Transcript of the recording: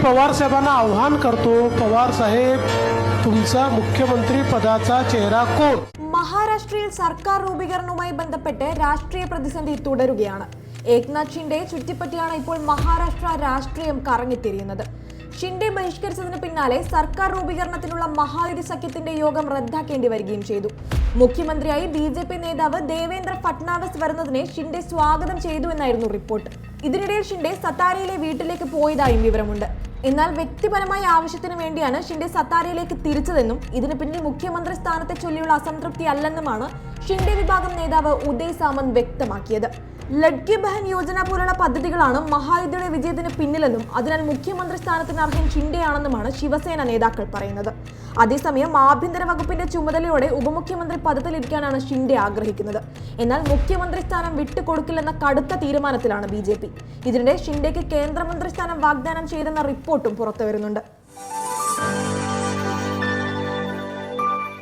पवार साहेबांना आव्हान करतो, पवार साहेब तुमचा मुख्यमंत्री पदाचा चेहरा कोण? മഹാരാഷ്ട്രയിൽ സർക്കാർ രൂപീകരണവുമായി ബന്ധപ്പെട്ട് രാഷ്ട്രീയ പ്രതിസന്ധി തുടരുകയാണ്. ഏക്നാഥ് ഷിൻഡെയെ ചുറ്റിപ്പറ്റിയാണ് ഇപ്പോൾ മഹാരാഷ്ട്ര രാഷ്ട്രീയം കറങ്ങിത്തിരിയുന്നത്. ഷിൻഡെ ബഹിഷ്കരിച്ചതിന് പിന്നാലെ സർക്കാർ രൂപീകരണത്തിനുള്ള മഹായുതി സഖ്യത്തിന്റെ യോഗം റദ്ദാക്കേണ്ടി വരികയും ചെയ്തു. മുഖ്യമന്ത്രിയായി BJP നേതാവ് ദേവേന്ദ്ര ഫട്നാവിസ് വരുന്നതിനെ ഷിൻഡെ സ്വാഗതം ചെയ്തു എന്നായിരുന്നു റിപ്പോർട്ട്. ഇതിനിടയിൽ ഷിൻഡെ സത്താരയിലെ വീട്ടിലേക്ക് പോയതായും വിവരമുണ്ട്. എന്നാൽ വ്യക്തിപരമായ ആവശ്യത്തിന് വേണ്ടിയാണ് ഷിൻഡെ സത്താരയിലേക്ക് തിരിച്ചതെന്നും ഇതിന് പിന്നിൽ മുഖ്യമന്ത്രി സ്ഥാനത്തെ ചൊല്ലിയുള്ള അസംതൃപ്തി അല്ലെന്നുമാണ് ഷിൻഡെ വിഭാഗം നേതാവ് ഉദയ് സാമന്ത് വ്യക്തമാക്കിയത്. ലഡ്കി ബഹൻ യോജന പോലുള്ള പദ്ധതികളാണ് മഹായുതിയുടെ വിജയത്തിന് പിന്നിലെന്നും അതിനാൽ മുഖ്യമന്ത്രി സ്ഥാനത്തിന് അർഹൻ ഷിൻഡെയാണെന്നുമാണ് ശിവസേന നേതാക്കൾ പറയുന്നത്. അതേസമയം ആഭ്യന്തര വകുപ്പിന്റെ ചുമതലയോടെ ഉപമുഖ്യമന്ത്രി പദത്തിലിരിക്കാനാണ് ഷിൻഡെ ആഗ്രഹിക്കുന്നത്. എന്നാൽ മുഖ്യമന്ത്രി സ്ഥാനം വിട്ടുകൊടുക്കില്ലെന്ന കടുത്ത തീരുമാനത്തിലാണ് BJP. ഇതിനിടെ ഷിൻഡെക്ക് കേന്ദ്രമന്ത്രി സ്ഥാനം വാഗ്ദാനം ചെയ്തെന്ന റിപ്പോർട്ടും പുറത്തുവരുന്നുണ്ട്.